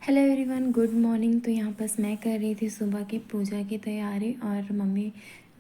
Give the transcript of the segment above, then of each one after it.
Hello everyone, good morning. तो यहाँ बस मैं कर रही थी सुबह की पूजा की तैयारी और मम्मी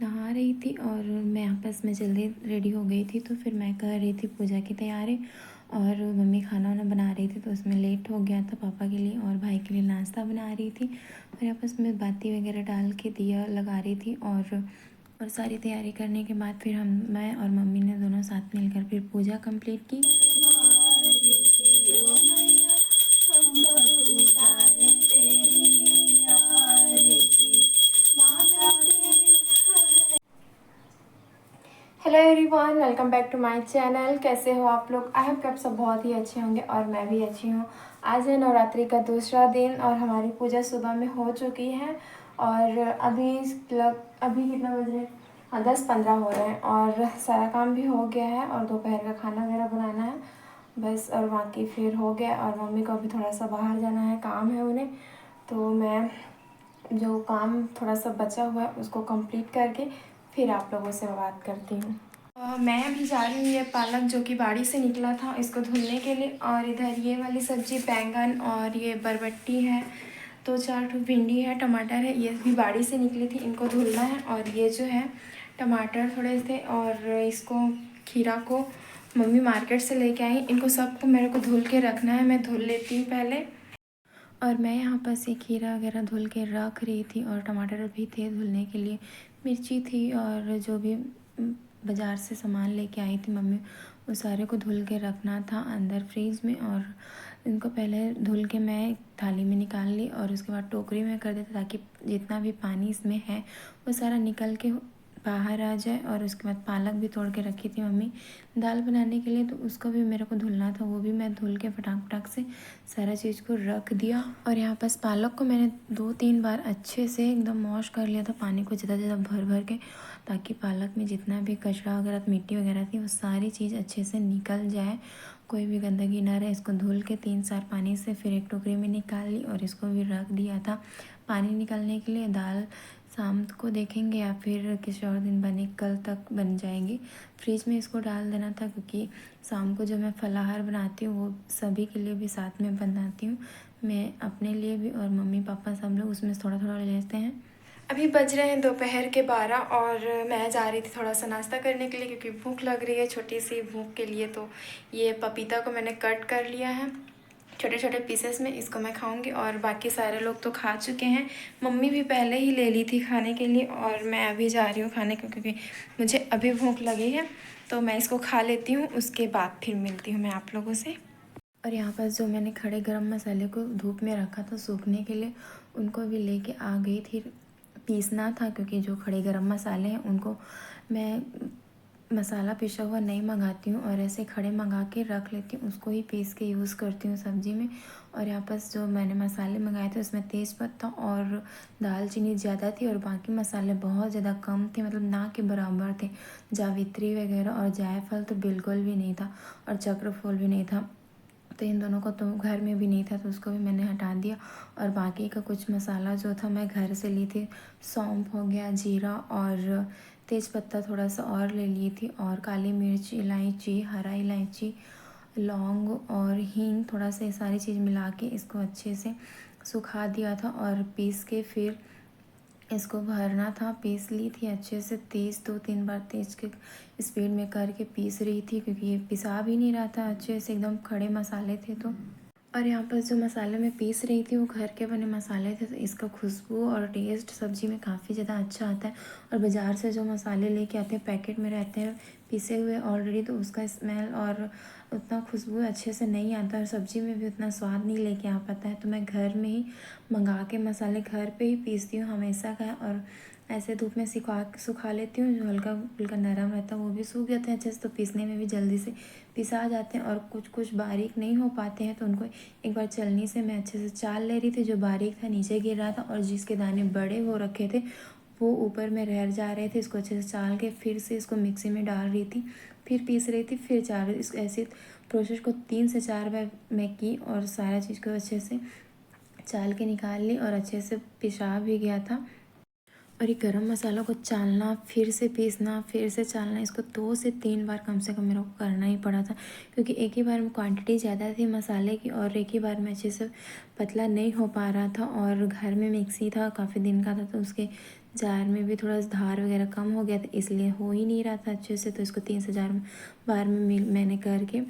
नहा रही थी और मैं यहाँ बस मैं जल्दी रेडी हो गई थी। तो फिर मैं कर रही थी पूजा की तैयारी और मम्मी खाना वाना बना रही थी, तो उसमें लेट हो गया था पापा के लिए और भाई के लिए नाश्ता बना रही थी। और यहाँ बस मैं बाती वगैरह डाल के दिया लगा रही थी और सारी तैयारी करने के बाद फिर मैं और मम्मी ने दोनों साथ मिलकर फिर पूजा कंप्लीट की। Hello everyone, welcome back to my channel. कैसे हो आप लोग? आई होप कि आप सब बहुत ही अच्छे होंगे और मैं भी अच्छी हूँ। आज है नवरात्रि का दूसरा दिन और हमारी पूजा सुबह में हो चुकी है और अभी कितना बज रहे हैं? हाँ, 10:15 हो रहे हैं और सारा काम भी हो गया है और दोपहर का खाना वगैरह बनाना है बस। और बाकी फिर हो गया और मम्मी को अभी थोड़ा सा बाहर जाना है, काम है उन्हें। तो मैं जो काम थोड़ा सा बचा हुआ है उसको कंप्लीट करके फिर आप लोगों से बात करती हूँ। मैं अभी जा रही हूँ ये पालक जो कि बाड़ी से निकला था इसको धुलने के लिए, और इधर ये वाली सब्ज़ी बैंगन और ये बरबट्टी है, तो 4 भिंडी है, टमाटर है, ये भी बाड़ी से निकली थी, इनको धुलना है। और ये जो है टमाटर थोड़े से और इसको खीरा को मम्मी मार्केट से लेके आई, इनको सबको मेरे को धुल के रखना है। मैं धुल लेती हूँ पहले। और मैं यहाँ पर से खीरा वगैरह धुल के रख रही थी और टमाटर भी थे धुलने के लिए, मिर्ची थी और जो भी बाज़ार से सामान लेके आई थी मम्मी, वो सारे को धुल के रखना था अंदर फ्रीज़ में। और इनको पहले धुल के मैं थाली में निकाल ली और उसके बाद टोकरी में कर देती ताकि जितना भी पानी इसमें है वो सारा निकल के बाहर आ जाए। और उसके बाद पालक भी तोड़ के रखी थी मम्मी दाल बनाने के लिए, तो उसको भी मेरे को धुलना था, वो भी मैं धुल के फटाक से सारा चीज़ को रख दिया। और यहाँ पास पालक को मैंने 2-3 बार अच्छे से एकदम वॉश कर लिया था, पानी को ज़्यादा भर भर के, ताकि पालक में जितना भी कचरा वगैरह मिट्टी वगैरह थी वो सारी चीज़ अच्छे से निकल जाए, कोई भी गंदगी ना रहे। इसको धुल के 3-4 पानी से फिर एक टोकरी में निकाल ली और इसको भी रख दिया था पानी निकालने के लिए। दाल शाम को देखेंगे या फिर किसी और दिन बने, कल तक बन जाएंगी। फ्रिज में इसको डाल देना था क्योंकि शाम को जो मैं फलाहार बनाती हूँ वो सभी के लिए भी साथ में बनाती हूँ, मैं अपने लिए भी और मम्मी पापा सब लोग उसमें थोड़ा थोड़ा ले लेते हैं। अभी बज रहे हैं दोपहर के 12 और मैं जा रही थी थोड़ा सा नाश्ता करने के लिए क्योंकि भूख लग रही है, छोटी सी भूख के लिए। तो ये पपीता को मैंने कट कर लिया है छोटे छोटे पीसेस में, इसको मैं खाऊंगी और बाकी सारे लोग तो खा चुके हैं। मम्मी भी पहले ही ले ली थी खाने के लिए और मैं अभी जा रही हूँ खाने को क्योंकि मुझे अभी भूख लगी है। तो मैं इसको खा लेती हूँ, उसके बाद फिर मिलती हूँ मैं आप लोगों से। और यहाँ पर जो मैंने खड़े गरम मसाले को धूप में रखा था सूखने के लिए, उनको भी लेके आ गई थी। पीसना था क्योंकि जो खड़े गरम मसाले हैं उनको मैं मसाला पिसा हुआ नहीं मंगाती हूँ और ऐसे खड़े मंगा के रख लेती हूँ, उसको ही पीस के यूज़ करती हूँ सब्ज़ी में। और यहाँ पर जो मैंने मसाले मंगाए थे उसमें तेज़पत्ता और दालचीनी ज़्यादा थी और बाकी मसाले बहुत ज़्यादा कम थे, मतलब ना के बराबर थे। जावित्री वगैरह और जायफल तो बिल्कुल भी नहीं था और चक्रफूल भी नहीं था, तो इन दोनों को तो घर में भी नहीं था, तो उसको भी मैंने हटा दिया। और बाकी का कुछ मसाला जो था मैं घर से ली थी, सौंफ हो गया, जीरा और तेज़पत्ता थोड़ा सा और ले ली थी, और काली मिर्च, इलायची, हरा इलायची, लौंग और हींग, थोड़ा सा ये सारी चीज़ मिला के इसको अच्छे से सुखा दिया था और पीस के फिर इसको भरना था। पीस ली थी अच्छे से, तेज़ 2-3 बार तेज़ के स्पीड में करके पीस रही थी क्योंकि ये पिसा भी नहीं रहा था अच्छे से, एकदम खड़े मसाले थे। तो और यहाँ पर जो मसाले मैं पीस रही थी वो घर के बने मसाले थे, तो इसका खुशबू और टेस्ट सब्ज़ी में काफ़ी ज़्यादा अच्छा आता है। और बाज़ार से जो मसाले लेके आते हैं पैकेट में रहते हैं पिसे हुए ऑलरेडी, तो उसका स्मेल और उतना खुशबू अच्छे से नहीं आता और सब्ज़ी में भी उतना स्वाद नहीं लेके आ पाता है। तो मैं घर में ही मंगा के मसाले घर पे ही पीसती हूँ हमेशा का, और ऐसे धूप में सुखा लेती हूँ, जो हल्का फुल्का नरम रहता है वो भी सूख जाते हैं अच्छे से, तो पीसने में भी जल्दी से पिसा जाते हैं। और कुछ कुछ बारीक नहीं हो पाते हैं तो उनको एक बार चलनी से मैं अच्छे से चाल ले रही थी, जो बारीक था नीचे गिर रहा था और जिसके दाने बड़े हो रखे थे वो ऊपर में रह जा रहे थे। इसको अच्छे से चाल के फिर से इसको मिक्सी में डाल रही थी, फिर पीस रही थी, फिर चाल इस ऐसे प्रोसेस को 3 से 4 बार मैं की और सारा चीज़ को अच्छे से चाल के निकाल ली और अच्छे से पिसा भी गया था। और ये गरम मसाला को चालना, फिर से पीसना, फिर से चालना, इसको 2 से 3 बार कम से कम मेरे को करना ही पड़ा था, क्योंकि एक ही बार में क्वांटिटी ज़्यादा थी मसाले की और एक ही बार में अच्छे से पतला नहीं हो पा रहा था। और घर में मिक्सी था, काफ़ी दिन का था, तो उसके जार में भी थोड़ा धार वगैरह कम हो गया था, इसलिए हो ही नहीं रहा था अच्छे से। तो इसको 3 से 4 बार में मैंने करके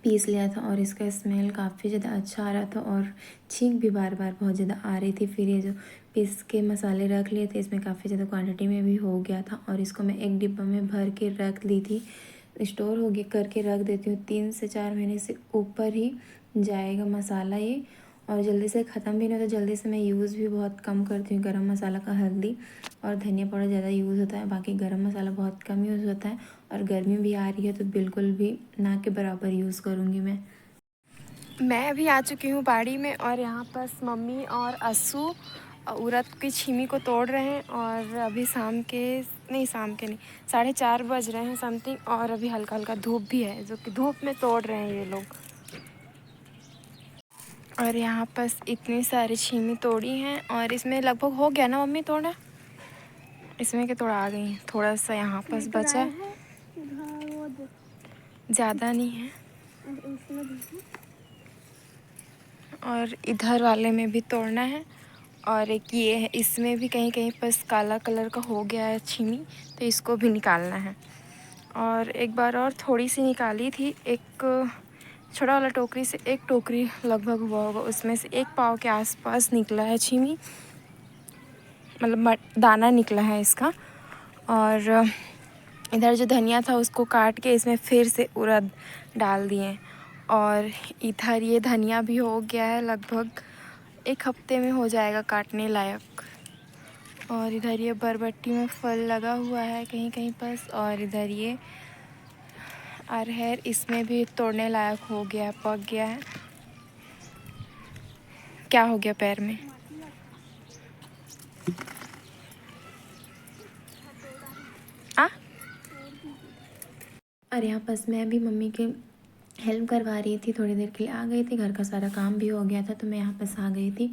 पीस लिया था और इसका स्मेल काफ़ी ज़्यादा अच्छा आ रहा था और छींक भी बार बार बहुत ज़्यादा आ रही थी। फिर ये जो पीस के मसाले रख लिए थे, इसमें काफ़ी ज़्यादा क्वांटिटी में भी हो गया था और इसको मैं एक डिब्बा में भर के रख ली थी। स्टोर हो गया करके रख देती हूँ, 3 से 4 महीने से ऊपर ही जाएगा मसाला ये, और जल्दी से ख़त्म भी नहीं होता। जल्दी से मैं यूज़ भी बहुत कम करती हूँ गरम मसाला का, हल्दी और धनिया पाउडर ज़्यादा यूज़ होता है, बाकी गरम मसाला बहुत कम यूज़ होता है। और गर्मी भी आ रही है तो बिल्कुल भी ना के बराबर यूज़ करूँगी मैं अभी आ चुकी हूँ बाड़ी में और यहाँ पर मम्मी और अस्सू उड़द की छीमी को तोड़ रहे हैं। और अभी शाम के नहीं 4:30 बज रहे हैं समथिंग, और अभी हल्का हल्का धूप भी है, जो कि धूप में तोड़ रहे हैं ये लोग। और यहाँ पर इतनी सारी छीमी तोड़ी हैं और इसमें लगभग हो गया ना मम्मी तोड़ा, इसमें के तोड़ा आ गई हैं, थोड़ा सा यहाँ पर बचा है, ज़्यादा नहीं है। और इधर वाले में भी तोड़ना है। और एक ये है, इसमें भी कहीं कहीं पर काला कलर का हो गया है छीमी, तो इसको भी निकालना है। और एक बार और थोड़ी सी निकाली थी, एक छोटा वाला टोकरी से एक टोकरी लगभग हुआ होगा, उसमें से 1 पाव के आसपास निकला है छीमी, मतलब दाना निकला है इसका। और इधर जो धनिया था उसको काट के इसमें फिर से उड़द डाल दिए। और इधर ये धनिया भी हो गया है, लगभग 1 हफ्ते में हो जाएगा काटने लायक। और इधर ये बरबट्टी में फल लगा हुआ है कहीं कहीं पर। और इधर ये अरहर, इसमें भी तोड़ने लायक हो गया, पक गया है। क्या हो गया पैर में? आ और यहाँ पास मैं भी मम्मी के हेल्प करवा रही थी, थोड़ी देर के लिए आ गई थी, घर का सारा काम भी हो गया था, तो मैं यहाँ पास आ गई थी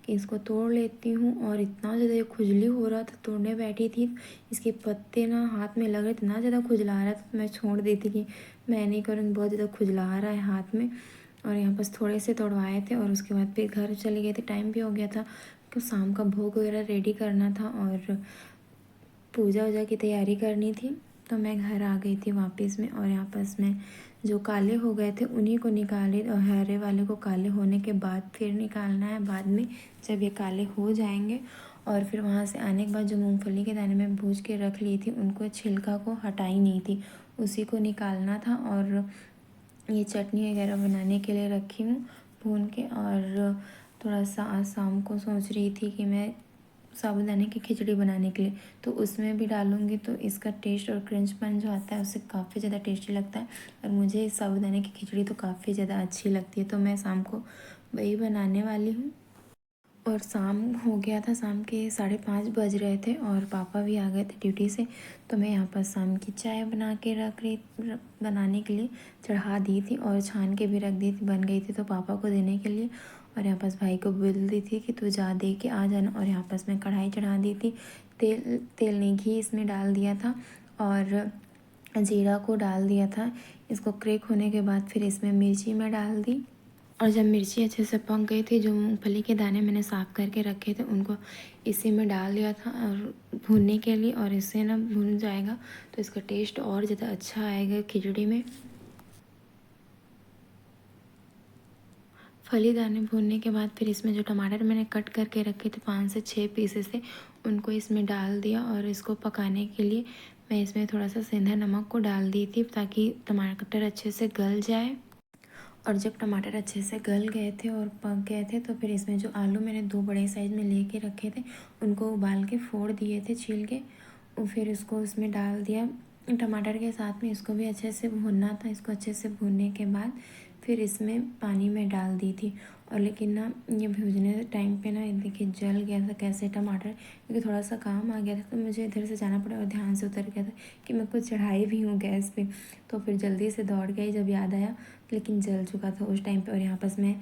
कि इसको तोड़ लेती हूँ। और इतना ज़्यादा ये खुजली हो रहा था, तोड़ने बैठी थी, इसके पत्ते ना हाथ में लग रहे, इतना ज़्यादा खुजला रहा था, तो मैं छोड़ दी थी कि मैं नहीं करूँगी, बहुत ज़्यादा खुजला रहा है हाथ में। और यहाँ पास थोड़े से तोड़वाए थे और उसके बाद फिर घर चली गई थी, टाइम भी हो गया था, तो शाम का भोग वगैरह रेडी करना था और पूजा वूजा की तैयारी करनी थी। तो मैं घर आ गई थी वापस में। और यहाँ पास में जो काले हो गए थे उन्हीं को निकाले, और हरे वाले को काले होने के बाद फिर निकालना है बाद में, जब ये काले हो जाएंगे। और फिर वहाँ से आने के बाद जो मूंगफली के दाने में भूज के रख ली थी, उनको छिलका को हटाई नहीं थी, उसी को निकालना था। और ये चटनी वगैरह बनाने के लिए रखी हूँ भून के। और थोड़ा सा आज शाम को सोच रही थी कि मैं साबूदाने की खिचड़ी बनाने के लिए, तो उसमें भी डालूँगी, तो इसका टेस्ट और क्रंचपन जो आता है उससे काफ़ी ज़्यादा टेस्टी लगता है। और मुझे साबूदाने की खिचड़ी तो काफ़ी ज़्यादा अच्छी लगती है, तो मैं शाम को वही बनाने वाली हूँ। और शाम हो गया था, शाम के 5:30 बज रहे थे और पापा भी आ गए थे ड्यूटी से, तो मैं यहाँ पर शाम की चाय बना के बनाने के लिए चढ़ा दी थी और छान के भी रख दी थी, बन गई थी, तो पापा को देने के लिए। और यहाँ पास भाई को बोल दी थी कि तू जा दे के आ जाना। और यहाँ पास मैं कढ़ाई चढ़ा दी थी, तेल नहीं घी इसमें डाल दिया था और जीरा को डाल दिया था। इसको क्रेक होने के बाद फिर इसमें मिर्ची मैं डाल दी। और जब मिर्ची अच्छे से पक गई थी, जो मूंगफली के दाने मैंने साफ़ करके रखे थे उनको इसी में डाल दिया था और भूनने के लिए। और इससे ना भून जाएगा तो इसका टेस्ट और ज़्यादा अच्छा आएगा खिचड़ी में। फली दाने भूनने के बाद फिर इसमें जो टमाटर मैंने कट करके रखे थे 5 से 6 पीसेस से, उनको इसमें डाल दिया। और इसको पकाने के लिए मैं इसमें थोड़ा सा सेंधा नमक को डाल दी थी, ताकि टमाटर अच्छे से गल जाए। और जब टमाटर अच्छे से गल गए थे और पक गए थे, तो फिर इसमें जो आलू मैंने 2 बड़े साइज़ में लेके रखे थे, उनको उबाल के फोड़ दिए थे छील के, और फिर उसको उसमें डाल दिया टमाटर के साथ में। इसको भी अच्छे से भूनना था। इसको अच्छे से भूनने के बाद फिर इसमें पानी में डाल दी थी और लेकिन ना ये भूनने टाइम पे ना देखिए जल गया था कैसे टमाटर, क्योंकि थोड़ा सा काम आ गया था तो मुझे इधर से जाना पड़ा और ध्यान से उतर गया था कि मैं कुछ चढ़ाई भी हूँ गैस पे। तो फिर जल्दी से दौड़ गई जब याद आया, लेकिन जल चुका था उस टाइम पे। और यहाँ पर मैं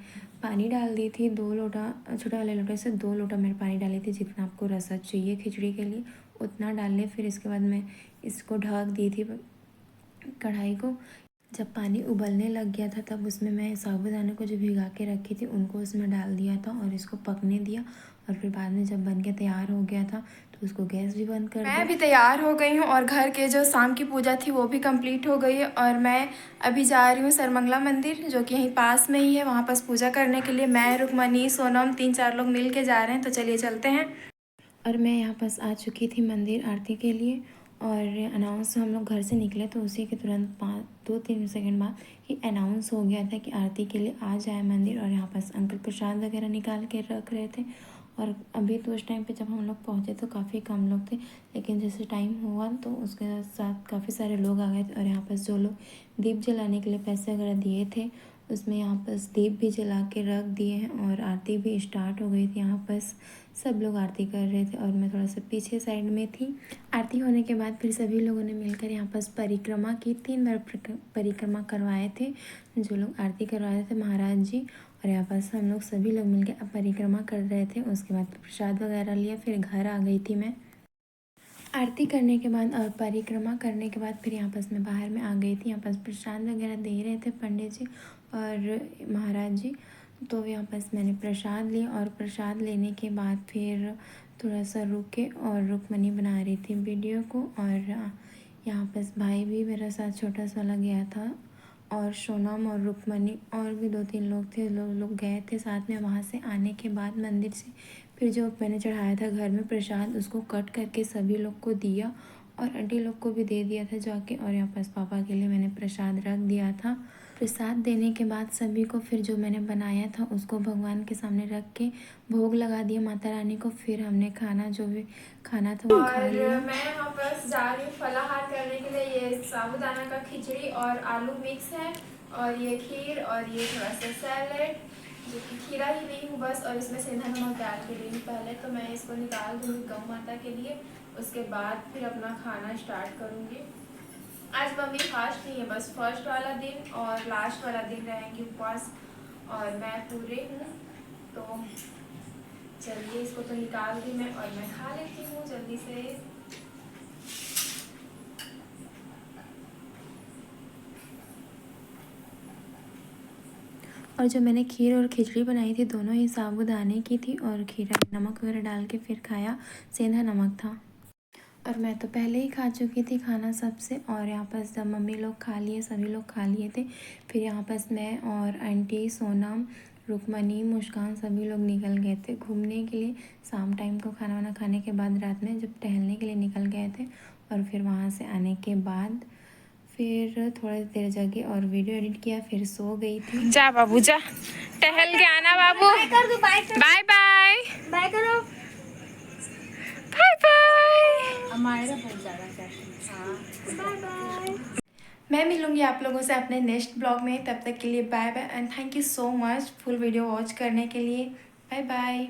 पानी डाल दी थी 2 लोटा, छोटे वाले लोटे से 2 लोटा मैंने पानी डाली थी। जितना आपको रसा चाहिए खिचड़ी के लिए उतना डाल लें। फिर इसके बाद मैं इसको ढक दी थी कढ़ाई को। जब पानी उबलने लग गया था तब उसमें मैं साबूदाने को जो भिगा के रखी थी उनको उसमें डाल दिया था और इसको पकने दिया। और फिर बाद में जब बन के तैयार हो गया था तो उसको गैस भी बंद कर दिया। मैं भी तैयार हो गई हूँ और घर के जो शाम की पूजा थी वो भी कंप्लीट हो गई है। और मैं अभी जा रही हूँ सरमंगला मंदिर जो कि यहीं पास में ही है, वहाँ पास पूजा करने के लिए। मैं, रुक्मणी, सोनम 3-4 लोग मिल के जा रहे हैं, तो चलिए चलते हैं। और मैं यहाँ पास आ चुकी थी मंदिर आरती के लिए। और अनाउंस हम लोग घर से निकले तो उसी के तुरंत 2-3 सेकंड बाद ही अनाउंस हो गया था कि आरती के लिए आ जाए मंदिर। और यहाँ पास अंकल प्रसाद वगैरह निकाल के रख रहे थे। और अभी तो उस टाइम पे जब हम लोग पहुँचे तो काफ़ी कम लोग थे, लेकिन जैसे टाइम हुआ तो उसके साथ काफ़ी सारे लोग आ गए थे। और यहाँ पास जो लोग दीप जलाने के लिए पैसे वगैरह दिए थे उसमें यहाँ पास दीप भी जला के रख दिए हैं और आरती भी स्टार्ट हो गई थी। यहाँ पास सब लोग आरती कर रहे थे और मैं थोड़ा सा पीछे साइड में थी। आरती होने के बाद फिर सभी लोगों ने मिलकर यहाँ पास परिक्रमा की, 3 बार परिक्रमा करवाए थे जो लोग आरती करवाए थे महाराज जी। और यहाँ पास हम लोग सभी लोग मिलकर परिक्रमा कर रहे थे। उसके बाद प्रसाद वगैरह लिया, फिर घर आ गई थी मैं। आरती करने के बाद और परिक्रमा करने के बाद फिर यहाँ पास मैं बाहर में आ गई थी। यहाँ पास प्रसाद वगैरह दे रहे थे पंडित जी और महाराज जी। तो यहाँ पास मैंने प्रसाद लिया और प्रसाद लेने के बाद फिर थोड़ा सा रुके और रुक्मणी बना रही थी वीडियो को। और यहाँ पास भाई भी मेरा साथ छोटा सा लग गया था और सोनम और रुक्मणी और भी 2-3 लोग थे, लोग गए थे साथ में। वहाँ से आने के बाद मंदिर से फिर जो मैंने चढ़ाया था घर में प्रसाद उसको कट करके सभी लोग को दिया और आंटी लोग को भी दे दिया था जाके। और यहाँ पास पापा के लिए मैंने प्रसाद रख दिया था। प्रसाद देने के बाद सभी को फिर जो मैंने बनाया था उसको भगवान के सामने रख के भोग लगा दिया माता रानी को। फिर हमने खाना जो भी खाना था वो खा लिया। मैं यहाँ पर जा रही हूँ फलाहार करने के लिए। ये साबूदाना का खिचड़ी और आलू मिक्स है और ये खीर और ये थोड़ा सा सैलेड जो कि खीरा ही ली हूँ बस। और इसमें सेंधा नमक डाल के ली हूँ। पहले तो मैं इसको निकाल दूँगी गौ माता के लिए, उसके बाद फिर अपना खाना स्टार्ट करूँगी। आज मम्मी फास्ट नहीं है, बस फर्स्ट वाला दिन और लास्ट वाला दिन रहेंगी उपवास और मैं पूरे हूँ। तो चलिए इसको तो निकाल दी मैं और मैं खा लेती हूँ जल्दी से। और जो मैंने खीर और खिचड़ी बनाई थी दोनों ही साबूदाने की थी और खीरा नमक वगैरह डाल के फिर खाया, सेंधा नमक था। और मैं तो पहले ही खा चुकी थी खाना सबसे। और यहाँ पर जब मम्मी लोग खा लिए, सभी लोग खा लिए थे, फिर यहाँ पर मैं और आंटी, सोनम, रुक्मणी, मुस्कान सभी लोग निकल गए थे घूमने के लिए। शाम टाइम को खाना वाना खाने के बाद रात में जब टहलने के लिए निकल गए थे। और फिर वहाँ से आने के बाद फिर थोड़ी देर जगी और वीडियो एडिट किया, फिर सो गई थी। जा बाबू जा, टहल के आना बाबू। बाय बाय बाय करो, बाय बाय। हमारे बहुत ज़्यादा बाय बाय। मैं मिलूंगी आप लोगों से अपने नेक्स्ट ब्लॉग में, तब तक के लिए bye bye and thank you so much full video watch करने के लिए। Bye bye.